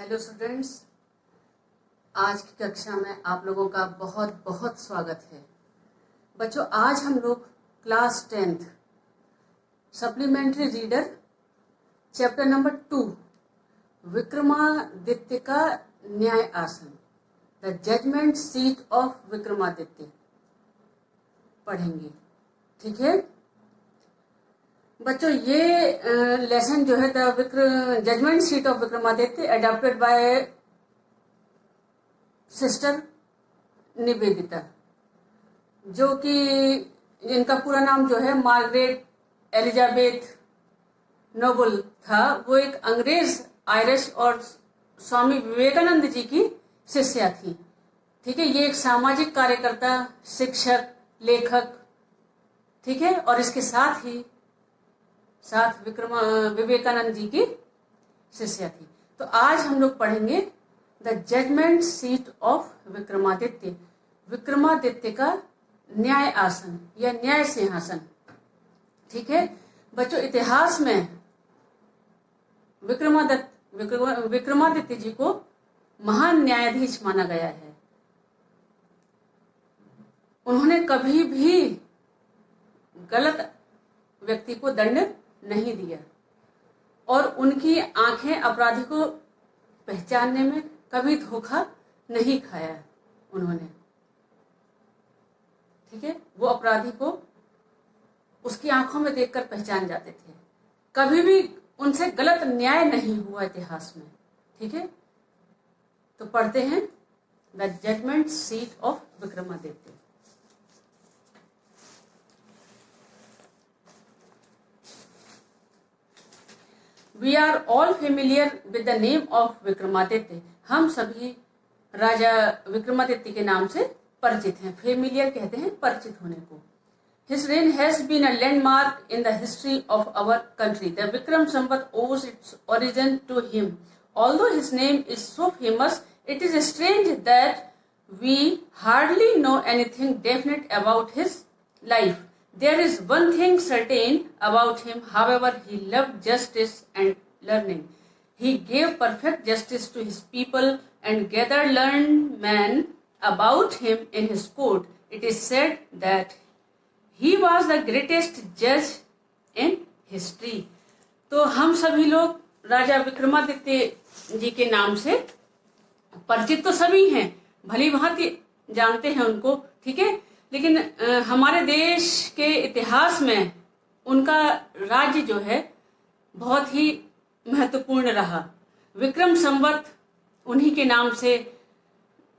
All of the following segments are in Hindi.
हेलो स्टूडेंट्स, आज की कक्षा में आप लोगों का बहुत बहुत स्वागत है। बच्चों, आज हम लोग class 10th supplementary reader chapter number 2 Vikramaditya का न्याय आसन, the judgement seat of Vikramaditya पढ़ेंगे। ठीक है बच्चों, ये लेसन जो है the judgement seat of Vikramaditya adopted by sister Nivedita, जो कि इनका पूरा नाम जो है मार्गरेट एलिजाबेथ नोबल था। वो एक अंग्रेज आयरिश और स्वामी विवेकानंद जी की शिष्या थी। ठीक है, ये एक सामाजिक कार्यकर्ता, शिक्षक, लेखक, ठीक है, और इसके साथ विवेकानंद जी की शिष्या थी। तो आज हम लोग पढ़ेंगे the judgement seat of Vikramaditya, Vikramaditya का न्याय आसन या न्याय सिंहासन। ठीक है बच्चों, इतिहास में विक्रमादित्य जी को महान न्यायाधीश माना गया है। उन्होंने कभी भी गलत व्यक्ति को दंड नहीं दिया और उनकी आंखें अपराधी को पहचानने में कभी धोखा नहीं खाया उन्होंने। ठीक है, वो अपराधी को उसकी आंखों में देखकर पहचान जाते थे। कभी भी उनसे गलत न्याय नहीं हुआ इतिहास में। ठीक है, तो पढ़ते हैं the judgement seat of Vikramaditya. We are all familiar with the name of Vikramaditya. हम सभी राजा विक्रमादित्य के नाम से परिचित हैं। फेमिलियर कहते हैं परिचित होने को। His reign has been a landmark in the history of our country. The Vikram Samvat owes its origin to him. Although his name is so famous, it is strange that we hardly know anything definite about his life. There is one thing certain about him, however, he loved justice and learning. He gave perfect justice to his people and gathered learned men about him in his court. It is said that he was the greatest judge in history. तो हम सभी लोग राजा विक्रमादित्य जी के नाम से परिचित तो सभी हैं, भली भांति जानते हैं उनको। ठीक है, लेकिन हमारे देश के इतिहास में उनका राज्य जो है बहुत ही महत्वपूर्ण रहा। विक्रम संवत उन्हीं के नाम से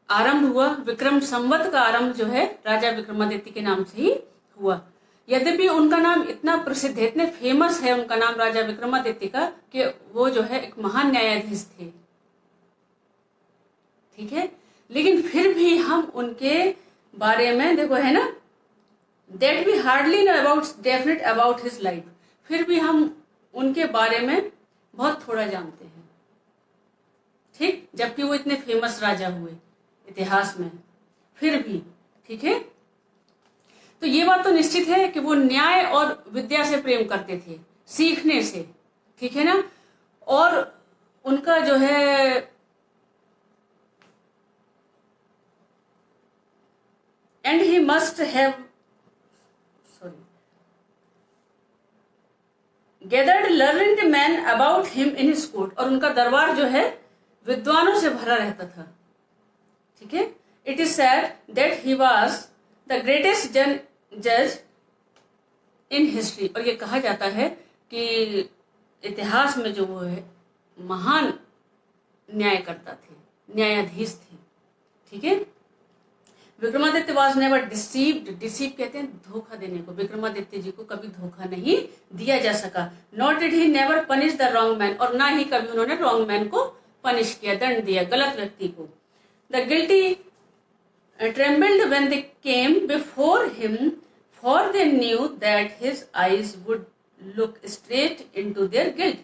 आरंभ हुआ। विक्रम संवत का आरंभ जो है राजा विक्रमादित्य के नाम से ही हुआ। यद्यपि उनका नाम इतना प्रसिद्ध है, इतने फेमस है उनका नाम राजा विक्रमादित्य का, कि वो जो है एक महान न्यायाधीश थे। ठीक है, लेकिन फिर भी हम उनके बारे में देखो है ना, that we hardly know about definite about his life, फिर भी हम उनके बारे में बहुत थोड़ा जानते हैं। ठीक, जबकि वो इतने फेमस राजा हुए इतिहास में, फिर भी। ठीक है, तो ये बात तो निश्चित है कि वो न्याय और विद्या से प्रेम करते थे, सीखने से। ठीक है ना, और उनका जो है and he must have gathered learned men about him in his court, और उनका दरबार जो है विद्वानों से भरा रहता था। ठीक है, it is said that he was the greatest judge in history, और ये कहा जाता है कि इतिहास में जो वो है महान न्यायकर्ता थे, न्यायाधीश थे। ठीक है, Vikramaditya was never deceived, deceive कहते हैं धोखा देने को। विक्रमादित्य जी को कभी धोखा नहीं दिया जा सका। Not did he never punish the wrong man, और ना ही कभी उन्होंने रॉन्ग मैन को पनिश किया, दंड दिया गलत व्यक्ति को। The guilty trembled when they came before him, for they knew that his eyes would look straight into their guilt,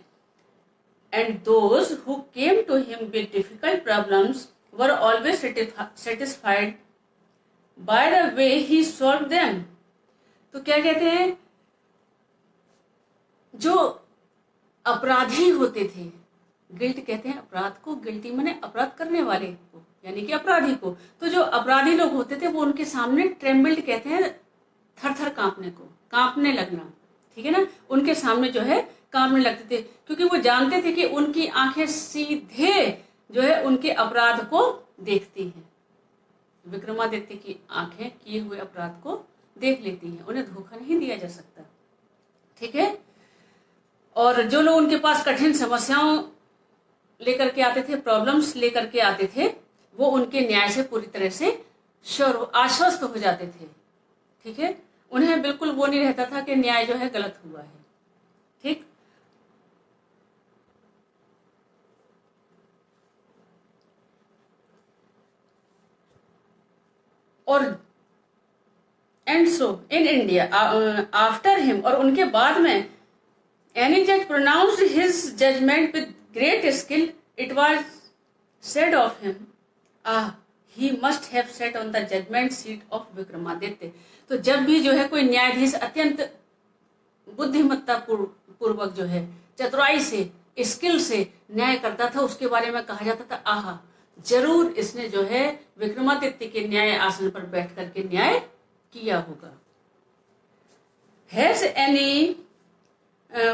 and those who came to him with difficult problems were always satisfied by the way he solved them. तो क्या कहते हैं, जो अपराधी होते थे गिल्ट कहते हैं अपराध को, गिल्टी माने अपराध करने वाले को, यानी कि अपराधी को। तो जो अपराधी लोग होते थे वो उनके सामने ट्रेम्बल्ड कहते हैं थर थर कांपने को, कांपने लगना, ठीक है ना, उनके सामने जो है कांपने लगते थे, क्योंकि वो जानते थे कि उनकी आंखें सीधे जो है उनके अपराध को देखती हैं। विक्रमादित्य की आंखें किए हुए अपराध को देख लेती हैं, उन्हें धोखा नहीं दिया जा सकता, ठीक है। और जो लोग उनके पास कठिन समस्याओं लेकर के आते थे, प्रॉब्लम्स लेकर के आते थे, वो उनके न्याय से पूरी तरह से आश्वस्त हो जाते थे, ठीक है। उन्हें बिल्कुल वो नहीं रहता था कि न्याय जो है गलत हुआ है, ठीक। और and so in India after him, और उनके बाद में एनी जज pronounced his judgment with great skill, it was said of him, he must have sat on the judgment seat of Vikramaditya. तो जब भी जो है कोई न्यायाधीश अत्यंत बुद्धिमत्ता पूर्वक जो है चतुराई से, स्किल से न्याय करता था, उसके बारे में कहा जाता था आहा, जरूर इसने जो है विक्रमादित्य के न्याय आसन पर बैठ करके न्याय किया होगा। Has any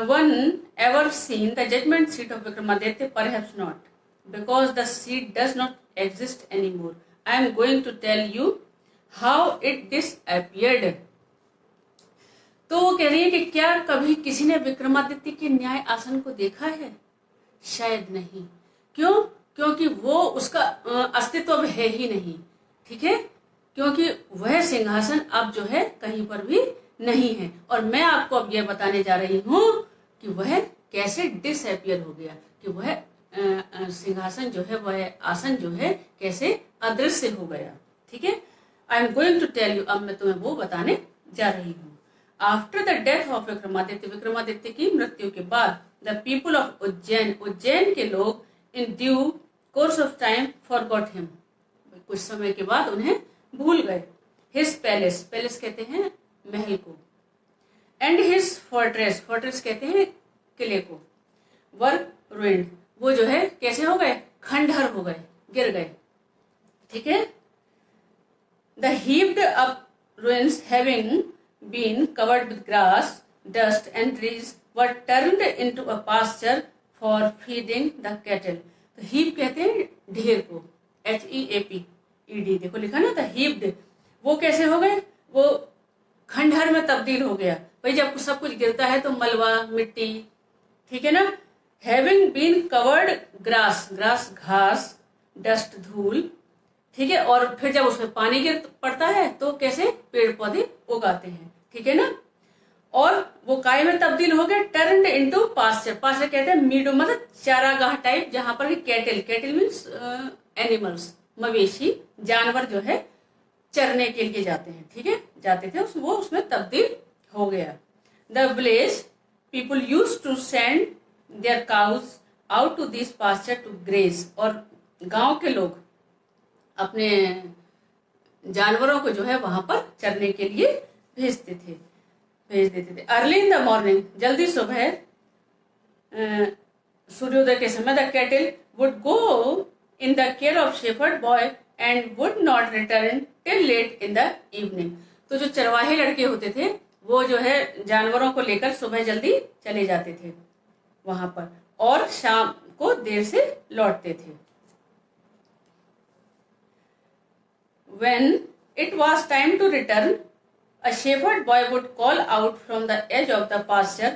one ever seen the judgment seat of Vikramaditya? Perhaps not, because the seat does not exist anymore. I am going to tell you how it disappeared. तो वो कह रही है कि क्या कभी किसी ने विक्रमादित्य के न्याय आसन को देखा है? शायद नहीं। क्यों? क्योंकि वो उसका अस्तित्व अब है ही नहीं, ठीक है, क्योंकि वह सिंहासन अब जो है कहीं पर भी नहीं है। और मैं आपको अब यह बताने जा रही हूं कि वह कैसे डिसअपियर हो गया, कि वह सिंहासन जो है, वह आसन जो है कैसे अदृश्य हो गया, ठीक है। I am going to tell you, अब मैं तुम्हें वो बताने जा रही हूँ। After the death of Vikramaditya, Vikramaditya की मृत्यु के बाद, the people of Ujjain, Ujjain के लोग in due course of time forgot him, कुछ समय के बाद उन्हें भूल गए। हिज पैलेस, पैलेस कहते हैं महल को, एंड हिज फोर्ट्रेस, फोर्ट्रेस कहते हैं किले को, वर रुइंड, वो जो है कैसे हो गए? खंडहर हो गए, गिर गए, ठीक है। The heaped up ruins having been covered with grass, dust and trees were turned into a pasture for feeding the cattle. तो हीप कहते हैं ढेर को, HEAPED, देखो लिखा ना, द हीप्ड, वो कैसे हो गए? वो खंडहर में तब्दील हो गया। भाई जब सब कुछ गिरता है तो मलबा, मिट्टी, ठीक है ना। Having been covered grass, grass घास, डस्ट धूल, ठीक है। और फिर जब उसमें पानी गिर पड़ता है तो कैसे पेड़ पौधे उगाते हैं, ठीक है ना। और वो काय में तब्दील हो गए, टर्न्ड इनटू पास्चर, पास्चर कहते हैं मीडो, मतलब चारागाह टाइप, जहां पर कैटल, कैटल मीन्स एनिमल्स, मवेशी, जानवर जो है चरने के लिए जाते हैं, ठीक है, जाते थे, वो उसमें तब्दील हो गया। The village people use to send their cows out to this pasture to graze, और गांव के लोग अपने जानवरों को जो है वहां पर चरने के लिए भेज देते थे। अर्ली इन द मॉर्निंग, जल्दी सुबह, सूर्योदय के समय, the cattle would go in the care of shepherd boy and would not return till late in the evening. तो जो चरवाहे लड़के होते थे वो जो है जानवरों को लेकर सुबह जल्दी चले जाते थे वहां पर, और शाम को देर से लौटते थे। When it was time to return, a shepherd boy would call out from the edge of the pasture,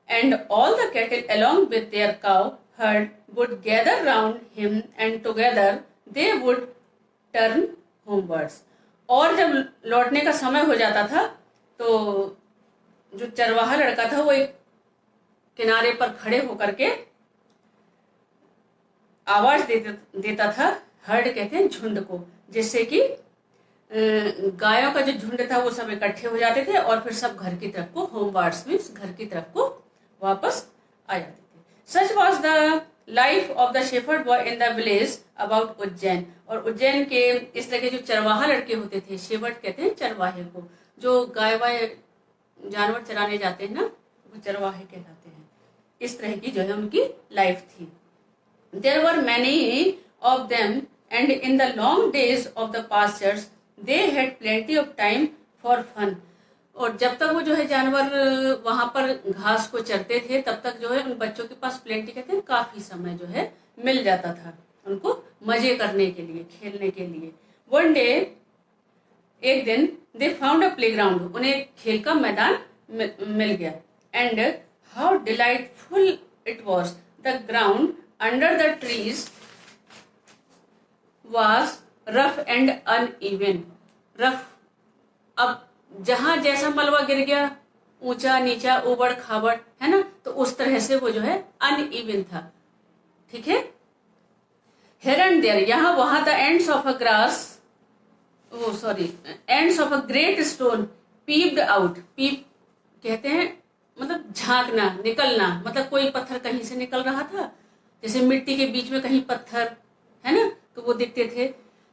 and all the cattle along with their cow herd would gather round him, and together they would turn homewards. और जब लौटने का समय हो जाता था तो जो चरवाहा लड़का था वो एक किनारे पर खड़े होकर के आवाज देता था, हर्ड कहते हैं झुंड को, जिससे कि गायों का जो झुंड था वो सब इकट्ठे हो जाते थे और फिर सब घर की तरफ को, होमवार्ड्स मीन्स घर की तरफ को वापस आ जाते थे। सच was the life of the shepherd boy in the village about Ujjain. और उज्जैन के इस तरह के जो चरवाहा लड़के होते थे, शेफर्ड कहते हैं चरवाहे को, जो गाय वाय जानवर चराने जाते हैं ना, वो चरवाहे कहलाते हैं। इस तरह की जो है उनकी लाइफ थी। There were many of them, and in the long days of the pastures, they had plenty of time for fun. और जब तक वो जो है जानवर वहां पर घास को चरते थे, तब तक जो है उन बच्चों के पास प्लेंटी कहते हैं काफी समय जो है मिल जाता था उनको मजे करने के लिए, खेलने के लिए. वन डे, एक दिन, दे फाउंड अ प्लेग्राउंड, उन्हें खेल का मैदान मिल गया. And how delightful it was. The ground under the trees was rough and uneven. Rough, अब जहां जैसा मलबा गिर गया, ऊंचा नीचा उबड़ खाबड़, है ना, तो उस तरह से वो जो है अनइवन था. ठीक है. हियर एंड देयर, यहां वहां, the ends of a ends of a great stone peeped out. Peep कहते हैं मतलब झांकना, निकलना, मतलब कोई पत्थर कहीं से निकल रहा था, जैसे मिट्टी के बीच में कहीं पत्थर है ना, तो वो दिखते थे,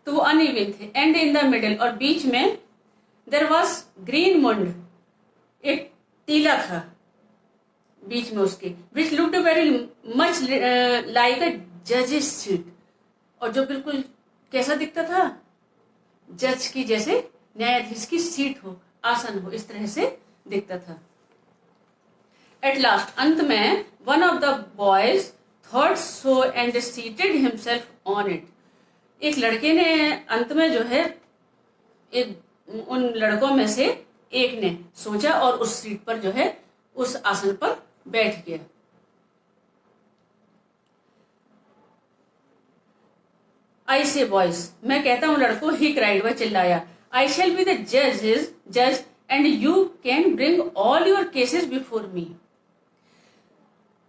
तो वो अनइवन थे. एंड इन द मिडल, और बीच में, देयर वॉज ग्रीन मुंड, एक टीला था बीच में उसके, which looked very much like a जजेस सीट, और जो बिल्कुल कैसा दिखता था, जज की जैसे, न्यायाधीश की सीट हो, आसन हो, इस तरह से दिखता था. एट लास्ट, अंत में, one of the boys thought so and seated himself on it. एक लड़के ने अंत में जो है, एक उन लड़कों में से एक ने सोचा और उस सीट पर जो है, उस आसन पर बैठ गया. आई से बॉयज, मैं कहता हूं लड़कों, ही क्राइड, वह चिल्लाया, आई शैल बी द जज and you can bring all your cases before me.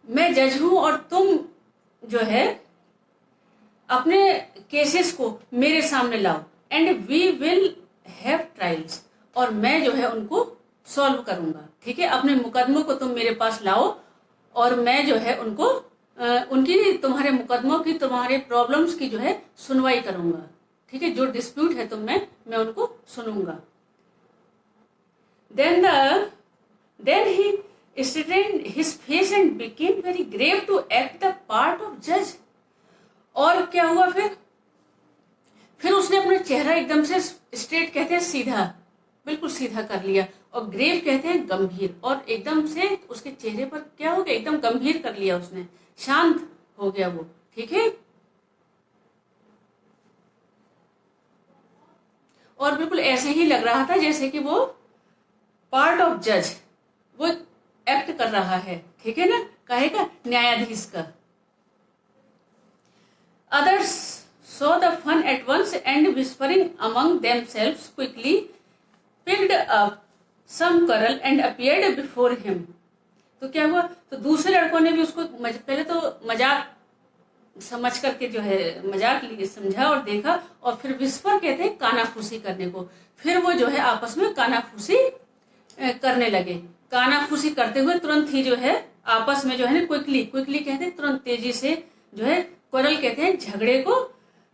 मैं जज हूं और तुम जो है अपने केसेस को मेरे सामने लाओ. And we will have trials, और मैं जो है उनको सॉल्व करूंगा. ठीक है, अपने मुकदमों को तुम मेरे पास लाओ और मैं जो है उनको उनकी, तुम्हारे मुकदमों की, तुम्हारे प्रॉब्लम्स की जो है सुनवाई करूंगा. ठीक है, जो डिस्प्यूट है तुम में, मैं उनको सुनूंगा. Then he straightened his face and became very grave to act the part of जज. और क्या हुआ फिर उसने अपना चेहरा एकदम से, स्ट्रेट कहते हैं सीधा, बिल्कुल सीधा कर लिया, और ग्रेव कहते हैं गंभीर, और एकदम से उसके चेहरे पर क्या हो गया, एकदम गंभीर कर लिया उसने, शांत हो गया वो. ठीक है, और बिल्कुल ऐसे ही लग रहा था जैसे कि वो पार्ट ऑफ जज, वो एक्ट कर रहा है. ठीक है ना, कहेगा न्यायाधीश का. Others saw the fun at once and whispering among themselves quickly picked up some coral and appeared before him. तो क्या हुआ, तो दूसरे लड़कों ने भी उसको पहले तो मजाक समझ करके जो है मजाक लिए समझा और देखा, और फिर विस्पर कहते हैं कानाफूसी करने को. फिर वो जो है आपस में कानाफूसी करने लगे. कानाफूसी करते हुए तुरंत ही जो है आपस में जो है ना, क्विकली कहते हैं तुरंत, तेजी से जो है, कोरल कहते हैं झगड़े को.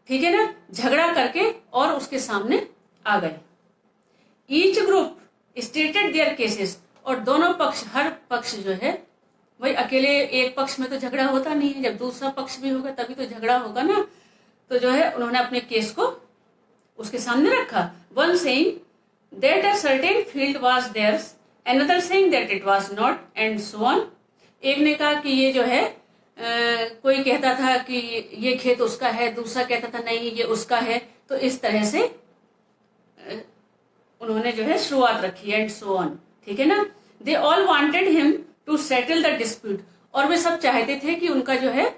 ठीक है ना, झगड़ा करके और उसके सामने आ गए. Each group stated their cases, और दोनों पक्ष, हर पक्ष जो है, वही अकेले एक पक्ष में तो झगड़ा होता नहीं है, जब दूसरा पक्ष भी होगा तभी तो झगड़ा होगा ना. तो जो है उन्होंने अपने केस को उसके सामने रखा. One saying that a certain field was theirs, another saying that it was not, and so on. एक ने कहा कि ये जो है कोई कहता था कि ये खेत उसका है, दूसरा कहता था नहीं ये उसका है. तो इस तरह से उन्होंने जो है शुरुआत रखी, एंड सो ऑन. ठीक है ना. They all wanted him to settle the dispute, और वे सब चाहते थे कि उनका जो है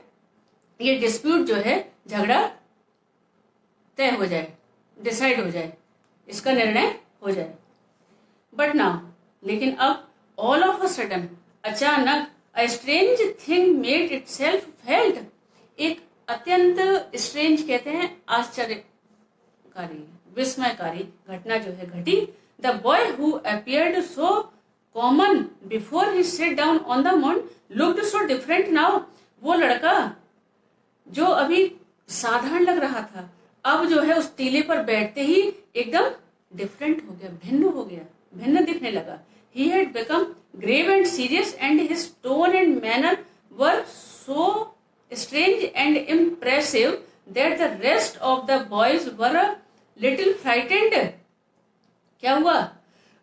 ये डिस्प्यूट जो है, झगड़ा तय हो जाए, डिसाइड हो जाए, इसका निर्णय हो जाए. बट नाउ, लेकिन अब, ऑल ऑफ अ सडन, अचानक, A strange thing made itself felt. एक अत्यंत स्ट्रेंज कहते हैं आश्चर्यकारी, विस्मयकारी घटना जो है घटी. The boy who appeared so common before he sat down on the mound looked so different now. वो लड़का जो अभी साधारण लग रहा था, अब जो है उस टीले पर बैठते ही एकदम डिफरेंट हो गया, भिन्न हो गया, भिन्न दिखने लगा. He had become grave and serious, and his tone and manner were so strange and impressive that the rest of the boys were a little frightened. क्या हुआ?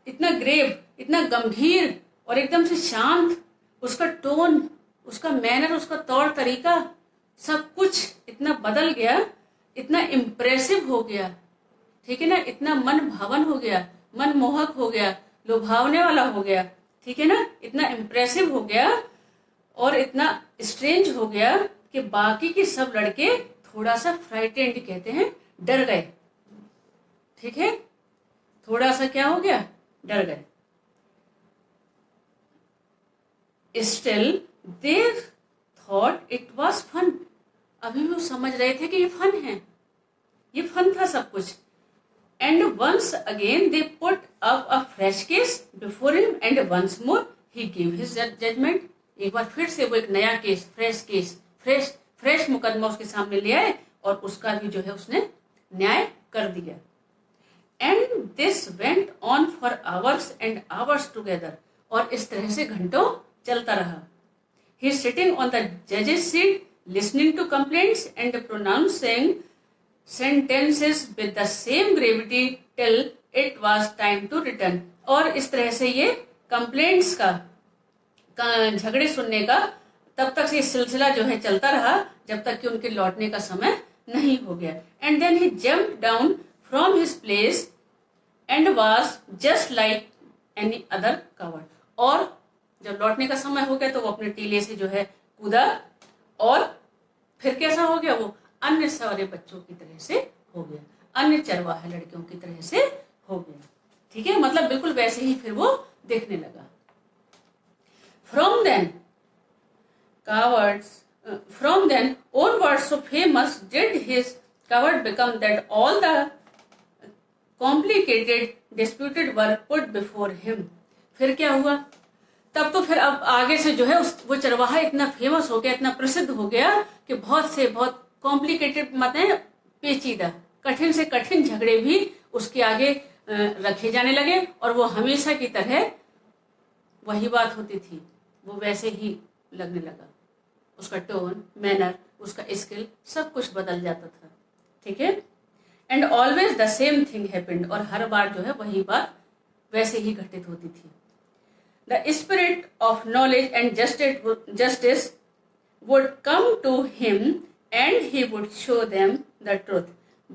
इतना ग्रेव, इतना गंभीर और एकदम से शांत, उसका टोन, उसका मैनर, उसका तौर तरीका, सब कुछ इतना बदल गया, इतना इम्प्रेसिव हो गया, ठीक है ना, इतना मन भावन हो गया, मनमोहक हो गया, लुभावने वाला हो गया, ठीक है ना, इतना इम्प्रेसिव हो गया और इतना स्ट्रेंज हो गया कि बाकी के सब लड़के थोड़ा सा फ्राइटेंड कहते हैं, डर गए, ठीक है, थोड़ा सा क्या हो गया, डर गए. Still they thought it was fun. अभी भी वो समझ रहे थे कि ये फन है, ये फन था सब कुछ. And once again they put up a fresh case before him and once more he give his judgment. एक बार फिर से वो एक नया केस, फ्रेश मुकदमा उसके सामने ले आए और उसका भी जो है उसने न्याय कर दिया. And this went on for hours and hours together. और इस तरह से घंटों चलता रहा. ही सिटिंग ऑन द जजेस seat listening to complaints and pronouncing sentences with the same gravity till it was time to return. और इस तरह से ये कंप्लेंट्स का झगड़े सुनने का तब तक से ये सिलसिला जो है चलता रहा जब तक कि उनके लौटने का समय नहीं हो गया. And then he jumped down from his place and was just like any other cowherd. और जब लौटने का समय हो गया तो वो अपने टीले से जो है कूदा और फिर कैसा हो गया, वो अन्य सारे बच्चों की तरह से हो गया, अन्य चरवाहे लड़कियों की तरह से हो गया, ठीक है, मतलब बिल्कुल वैसे ही फिर वो देखने लगा. From then onwards, so famous did his coward become that all the complicated disputed were put before him. फिर क्या हुआ, तब तो फिर अब आगे से जो है वो चरवाहा इतना फेमस हो गया, इतना प्रसिद्ध हो गया कि बहुत कॉम्प्लिकेटेड मतलब पेचीदा, कठिन से कठिन झगड़े भी उसके आगे रखे जाने लगे और वो हमेशा की तरह वही बात होती थी, वो वैसे ही लगने लगा. उसका टोन, मैनर, उसका स्किल सब कुछ बदल जाता था, ठीक है. And always the same thing happened. और हर बार जो है वही बात वैसे ही घटित होती थी. The spirit of knowledge and justice would come to him and he would show them the truth.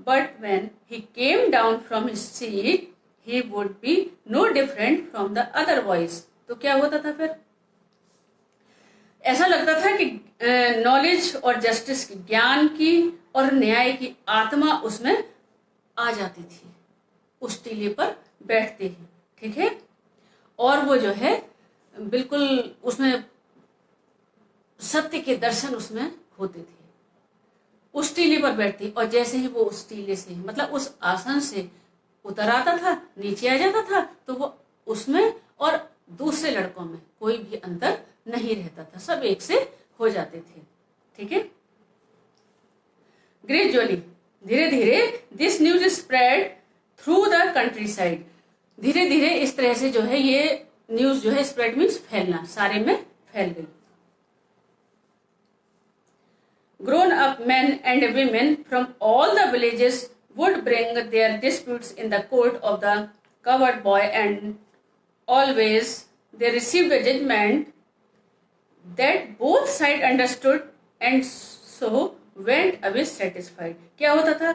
But when he came down from his seat, he would be no different from the other boys. तो क्या होता था फिर, ऐसा लगता था कि नॉलेज और जस्टिस की, ज्ञान की और न्याय की आत्मा उसमें आ जाती थी उस टीले पर बैठते ही, ठीक है. और वो जो है बिल्कुल उसमें सत्य के दर्शन उसमें होते थे उस टीले पर बैठती. और जैसे ही वो उस टीले से मतलब उस आसन से उतर आता था, नीचे आ जाता था, तो वो उसमें और दूसरे लड़कों में कोई भी अंतर नहीं रहता था, सब एक से हो जाते थे, ठीक है. ग्रेजुअली, धीरे धीरे this news spread through the country side. धीरे धीरे इस तरह से जो है ये न्यूज जो है, स्प्रेड मीन्स फैलना, सारे में फैल गई. Grown up men and women from all the villages would bring their disputes in the court of the covered boy, and always they received a judgment that both sides understood and so went away satisfied. क्या होता था,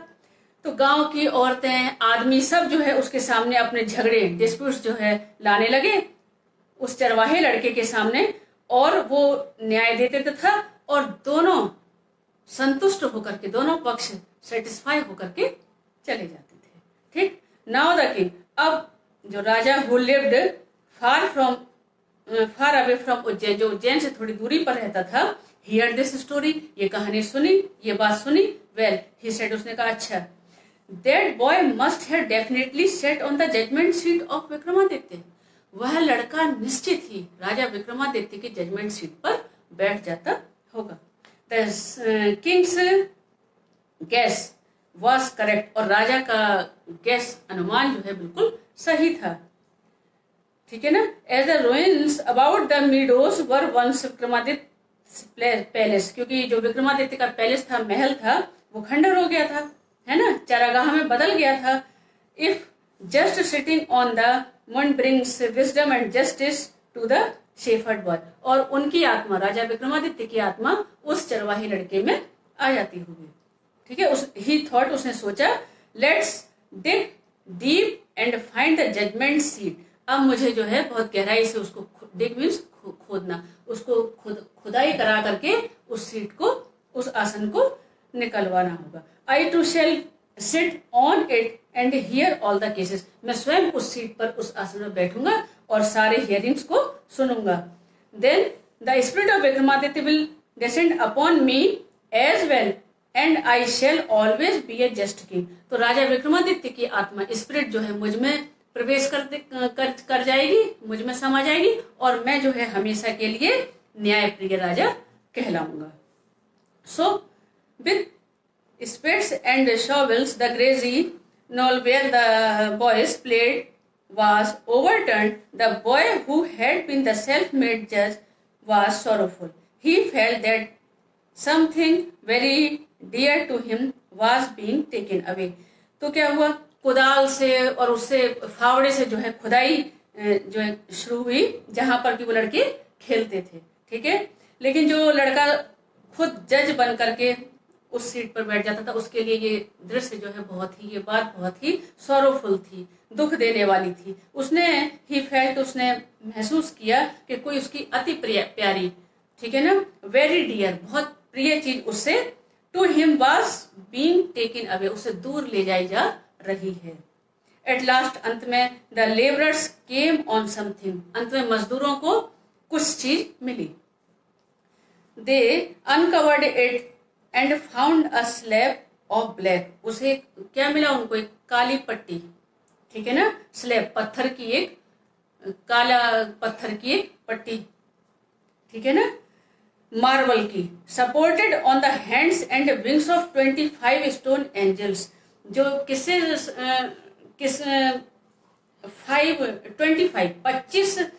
तो गांव की औरतें, आदमी सब जो है उसके सामने अपने झगड़े, डिस्प्यूट्स जो है लाने लगे उस चरवाहे लड़के के सामने, और वो न्याय देते था और दोनों संतुष्ट होकर के, दोनों पक्ष सेटिस्फाई होकर के चले जाते थे, ठीक. नाउ द किंग, अब जो राजा who lived far away from Ujjain, जो उज्जैन से थोड़ी दूरी पर रहता था, हियर दिस स्टोरी, ये कहानी सुनी, ये बात सुनी. वेल ही सेड, उसने कहा अच्छा, that boy must have definitely set on the judgement seat of Vikramaditya. वह लड़का निश्चित ही राजा विक्रमादित्य की जजमेंट सीट पर बैठ जाता होगा. The king's guess was correct. और राजा का गेस, अनुमान जो है बिल्कुल सही था, ठीक है ना. As the ruins about the meadows were once Vikramaditya palace, क्योंकि जो विक्रमादित्य का पैलेस था, महल था, वो खंडर हो गया था, है ना, चारागाह में बदल गया था। If just sitting on the moon brings wisdom and justice to the shepherd boy, और उनकी आत्मा, राजा विक्रमादित्य की आत्मा उस चरवाही लड़के में आ जाती होगी। ठीक है, ही थॉट, उसने सोचा, let's dig deep and find the judgement seat. अब मुझे जो है बहुत गहराई से उसको, डिग मीन्स खोदना, उसको खुदाई करा करके उस सीट को, उस आसन को निकलवाना होगा। I too shall sit on it and hear all the cases, मैं स्वयं उस सीट पर, उस आसन में बैठूंगा और सारे हियरिंग्स को सुनूंगा। Then the spirit of Vikramaditya will descend upon me as well and I shall always be a just king. तो राजा विक्रमादित्य की आत्मा, स्पिरिट जो है मुझ में प्रवेश कर जाएगी, मुझ में समा जाएगी, और मैं जो है हमेशा के लिए न्यायप्रिय राजा कहलाऊंगा। So with spades and shovels, the grassy knoll where the boys played was overturned. The boy who had been the self-made judge was sorrowful. He felt that something very dear to him was being taken away. तो क्या हुआ, कुदाल से और उससे फावड़े से जो है खुदाई जो है शुरू हुई, जहां पर कि वो लड़के खेलते थे। ठीक है, लेकिन जो लड़का खुद जज बन करके उस सीट पर बैठ जाता था, उसके लिए ये दृश्य जो है ये बात बहुत ही सॉरोफुल थी, दुख देने वाली थी। उसने ही फेल्ट, उसने महसूस किया कि कोई उसकी अति प्यारी, ठीक है ना, वेरी डियर, बहुत प्रिय चीज उससे, to him was being taken away, उसे दूर ले जाई जा रही है। एट लास्ट, अंत में, the labourers came on something, अंत में मजदूरों को कुछ चीज मिली। They uncovered it and found a slab of black, उसे क्या मिला उनको, एक काली पट्टी, ठीक है ना, स्लैब, पत्थर की एक, काला पत्थर की एक पट्टी, ठीक है ना, मार्बल की, supported on the hands and wings of 25 stone angels, जो किससे, 25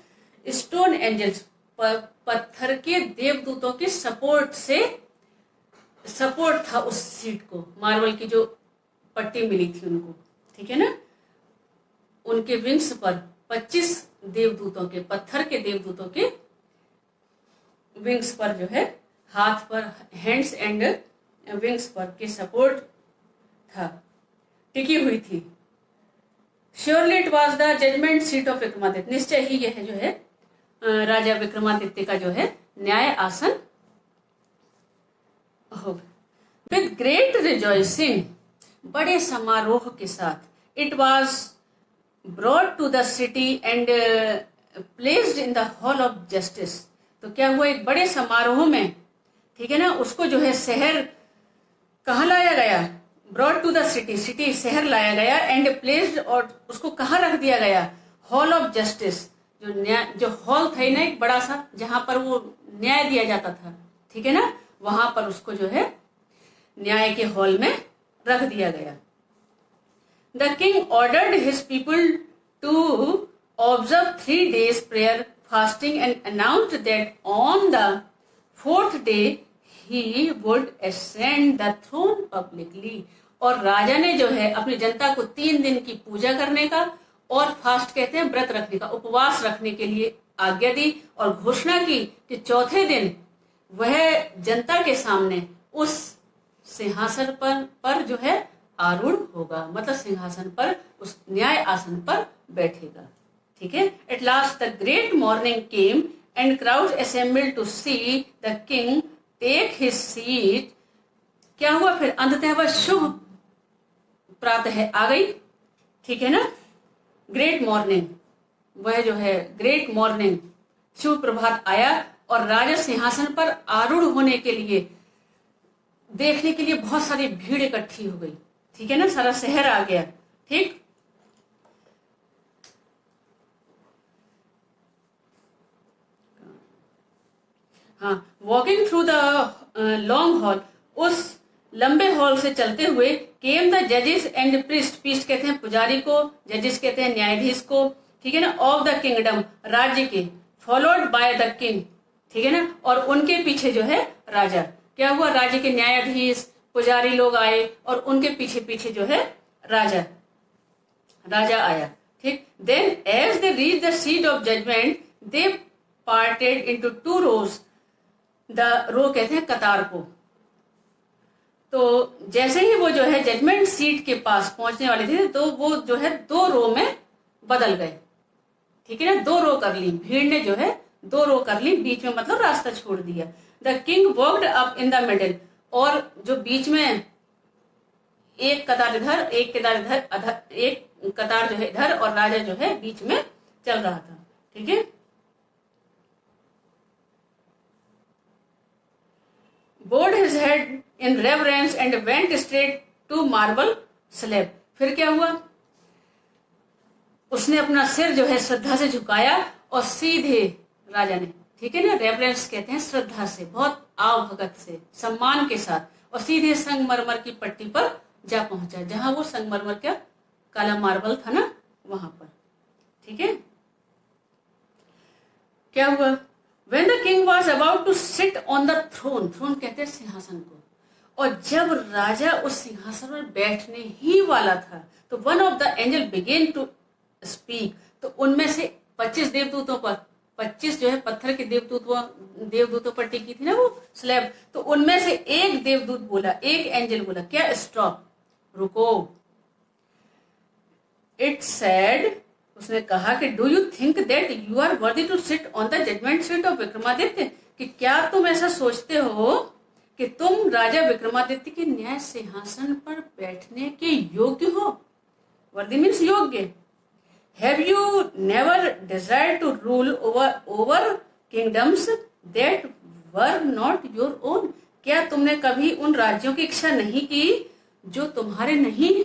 स्टोन एंजल्स, पत्थर के देवदूतों के सपोर्ट से, सपोर्ट था उस सीट को, मार्बल की जो पट्टी मिली थी उनको, ठीक है ना, उनके विंग्स पर 25 देवदूतों के, पत्थर के देवदूतों के विंग्स पर जो है, हाथ पर, हैंड्स एंड विंग्स पर के सपोर्ट था, टिकी हुई थी। Surely it was the judgement seat of Vikramaditya, निश्चय ही यह जो है राजा विक्रमादित्य का जो है न्याय आसन होगा। विद ग्रेट रिजॉइसिंग, बड़े समारोह के साथ, it was brought to the city and placed in the hall of justice, तो क्या हुआ, एक बड़े समारोह में, ठीक है ना, उसको जो है शहर कहाँ लाया गया, brought to the city, city शहर लाया गया, एंड प्लेस्ड, और उसको कहाँ रख दिया गया, हॉल ऑफ जस्टिस, जो न्याय, जो हॉल था ना एक बड़ा सा, जहां पर वो न्याय दिया जाता था, ठीक है ना, वहां पर उसको जो है न्याय के हॉल में रख दिया गया। The king ordered his people to observe 3 days prayer fasting and announced that on the 4th day he would ascend the throne publicly, और राजा ने जो है अपनी जनता को 3 दिन की पूजा करने का और फास्ट कहते हैं व्रत रखने का, उपवास रखने के लिए आज्ञा दी, और घोषणा की कि 4थे दिन वह जनता के सामने उस सिंहासन पर जो है आरूढ़ होगा, मतलब सिंहासन पर, उस न्याय आसन पर बैठेगा, ठीक है। At last the great morning came and crowd assembled to see the king take his seat, क्या हुआ फिर, अंततः वह शुभ प्रातः आ गई, ठीक है ना, ग्रेट मॉर्निंग, वह जो है ग्रेट मॉर्निंग, शुभ प्रभात आया, और राजा सिंहासन पर आरूढ़ होने के लिए, देखने के लिए बहुत सारी भीड़ इकट्ठी हो गई, ठीक है ना, सारा शहर आ गया, ठीक। हाँ, walking through the long haul, उस लंबे हॉल से चलते हुए, केम द जजेस एंड प्रीस्ट, प्रीस्ट कहते हैं पुजारी को, जजेस कहते हैं न्यायाधीश को, ठीक है ना, ऑफ द किंगडम, राज्य के, फॉलोड बाय द किंग, ठीक है ना। और उनके पीछे जो है राजा, क्या हुआ, राज्य के न्यायाधीश पुजारी लोग आए और उनके पीछे पीछे जो है राजा आया। ठीक, then as they reach the seat of judgment they parted into two rows. The row कहते हैं कतार को। तो जैसे ही वो जो है जजमेंट सीट के पास पहुंचने वाले थे तो वो जो है दो रो में बदल गए। ठीक है ना, दो रो कर ली, भीड़ ने जो है दो रो कर ली, बीच में मतलब रास्ता छोड़ दिया। The king walked up in the middle, और जो बीच में एक कतार इधर एक कतार जो है इधर और राजा जो है बीच में चल रहा था। ठीक है, bowed his head in reverence and went straight to marble slab। फिर क्या हुआ, उसने अपना सिर जो है श्रद्धा से झुकाया और सीधे राजा ने, ठीक है ना, रेवरेंस कहते हैं श्रद्धा से, बहुत आव भगत से, सम्मान के साथ, और सीधे संगमरमर की पट्टी पर जा पहुंचा, जहां वो संगमरमर का काला मार्बल था ना, वहां पर। ठीक है, क्या हुआ, When the king was about to sit on the throne, throne कहते हैं सिंहासन को, और जब राजा उस सिंहासन पर बैठने ही वाला था तो one of the angel began to speak। तो उनमें से 25 देवदूतों पर, 25 जो है पत्थर के देवदूतों पर टिकी थी ना वो स्लैब, तो उनमें से एक देवदूत बोला, एक एंजल बोला, क्या, स्टॉप, रुको। इट सेड, उसने कहा कि do you think that you are worthy to sit on the judgement seat of Vikramaditya, कि क्या तुम ऐसा सोचते हो कि तुम राजा विक्रमादित्य के न्याय सिंहासन पर बैठने के योग्य हो। वर्दी मीन्स योग्य। Have you never desire to rule over kingdoms that were not your own, क्या तुमने कभी उन राज्यों की इच्छा नहीं की जो तुम्हारे नहीं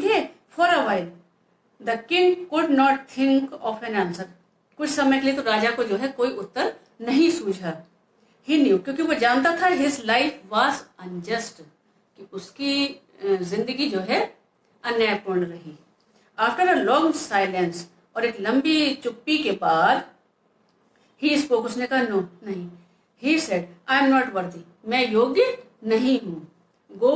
थे। For a while the king could not think of an answer, कुछ समय के लिए तो राजा को जो है कोई उत्तर नहीं सूझा। ही न्यू, क्योंकि वो जानता था हिज लाइफ वॉज अनजस्ट, कि उसकी जिंदगी जो है अन्यायपूर्ण रही। आफ्टर अ लॉन्ग साइलेंस, और एक लंबी चुप्पी के बाद, ही स्पोक, उसने कहा नो, नहीं। He said I am not worthy, मैं योग्य नहीं हूं। Go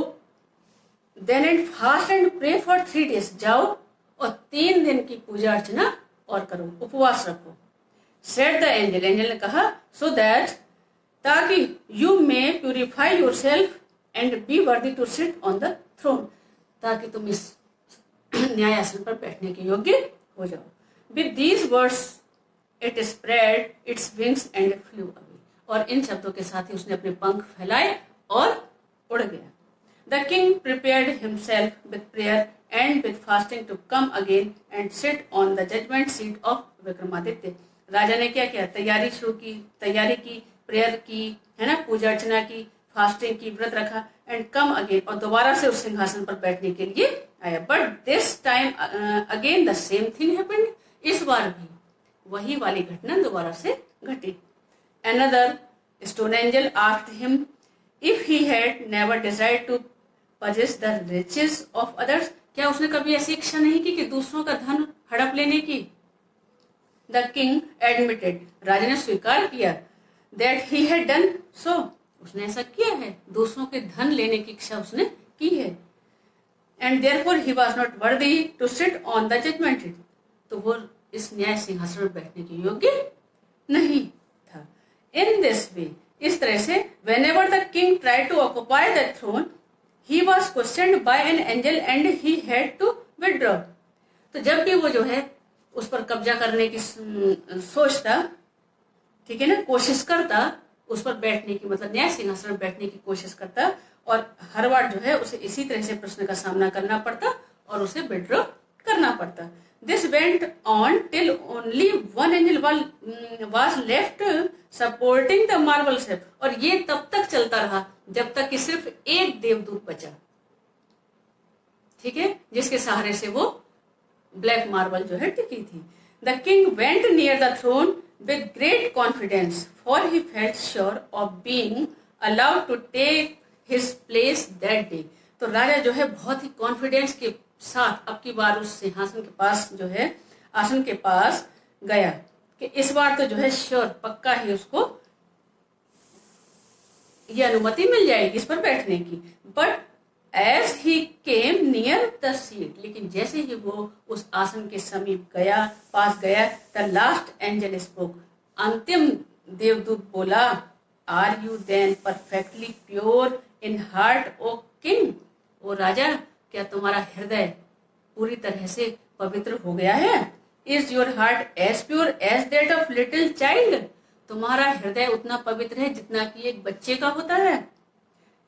then and fast and pray for 3 days, जाओ और 3 दिन की पूजा अर्चना और करो, उपवास रखो। सेड द एंजल, एंजल ने कहा, सो दैट, ताकि you may purify yourself and be worthy to sit on the throne, ताकि तुम इस न्यायासन पर बैठने के योग्य हो जाओ। With these words it spread its wings and flu away, और इन शब्दों के साथ ही उसने अपने पंख फैलाए और उड़ गया। The king prepared himself with prayer and with fasting to come again and sit on the judgment seat of Vikramaditya. राजा ने क्या किया, तैयारी की, प्रेयर की, है ना, पूजा अर्चना की, फास्टिंग की, व्रत रखा, एंड कम अगेन, और दोबारा से उस सिंहासन पर बैठने के लिए आया। But this time again the same thing happened, इस बार भी वही वाली घटना दोबारा से घटी। Another stone angel asked him if he had never desired to possess the riches of others, क्या उसने कभी ऐसी इच्छा नहीं की कि दूसरों का धन हड़प लेने की। The king admitted, राजा ने स्वीकार किया, that he had done so, उसने ऐसा किया है, दूसरों के धन लेने की इच्छा उसने की है। And therefore he was not worthy to sit on the judgment seat, तो वो इस न्याय सिंहासन पर बैठने के योग्य नहीं था। In this way, इस तरह से, whenever the king tried to occupy the throne, he was questioned by an angel and he had to withdraw। तो जब भी वो जो है उस पर कब्जा करने की सोचता, ठीक है ना, कोशिश करता, उस पर बैठने की, मतलब न्याय सिंहासन पर बैठने की कोशिश करता, और हर बार जो है उसे इसी तरह से प्रश्न का सामना करना पड़ता और उसे विड्रॉ करना पड़ता। This went on till only one angel was left supporting the marble slab, और ये तब तक चलता रहा जब तक कि सिर्फ एक देवदूत बचा, ठीक है, जिसके सहारे से वो ब्लैक मार्बल जो है टिकी थी। The king went near the throne with great confidence, for he felt sure of being allowed to take his place that day। तो राजा जो है बहुत ही कॉन्फिडेंस के साथ अब की बार उस सिंहासन के पास जो है, आसन के पास गया, कि इस बार तो जो है श्योर पक्का ही उसको ये अनुमति मिल जाएगी इस पर बैठने की। But as he came near the seat, लेकिन जैसे ही वो उस आसन के समीप गया, पास गया, द लास्ट एंजल स्पोक, अंतिम देवदूत बोला, are you then perfectly pure in heart O king, ओ राजा क्या तुम्हारा हृदय पूरी तरह से पवित्र हो गया है? Is your heart as pure as that of little child, तुम्हारा हृदय उतना पवित्र है जितना कि एक बच्चे का होता है?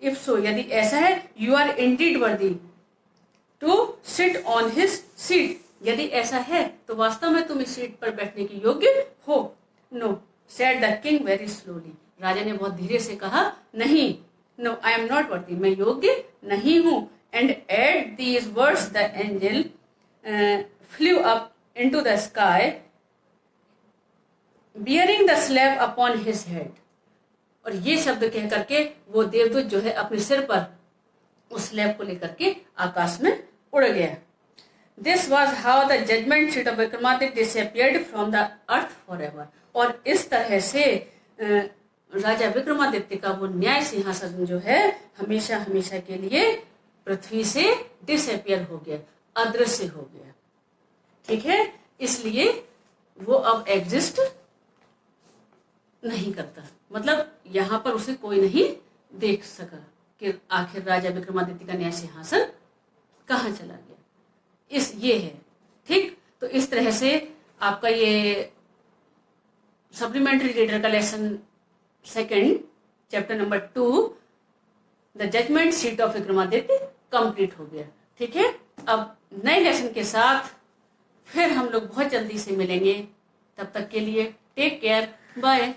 इफ सो, यदि ऐसा है, you are indeed worthy to sit on his seat, यदि ऐसा है तो वास्तव में तुम इस सीट पर बैठने की योग्य हो। No, said the king very slowly, राजा ने बहुत धीरे से कहा, नहीं, no I am not worthy, मैं योग्य नहीं हूं। And at these words the angel flu up into the sky bearing the slab upon his head, और ये शब्द कह करके वो देवदूत जो है अपने सिर पर उस स्लैब को लेकर के आकाश में उड़ गया। This was how the judgement seat of Vikramaditya disappeared from the earth forever, और इस तरह से राजा विक्रमादित्य का वो न्याय सिंहासन जो है हमेशा हमेशा के लिए पृथ्वी से डिसअपियर हो गया, अदृश्य हो गया। ठीक है, इसलिए वो अब एग्जिस्ट नहीं करता, मतलब यहां पर उसे कोई नहीं देख सका कि आखिर राजा विक्रमादित्य का न्याय सिंहासन कहां चला गया। ये है। ठीक, तो इस तरह से आपका ये सप्लीमेंट्री रीडर का lesson second, chapter number 2, the judgement seat of Vikramaditya complete हो गया। ठीक है, अब नए लेसन के साथ फिर हम लोग बहुत जल्दी से मिलेंगे। तब तक के लिए टेक केयर, बाय।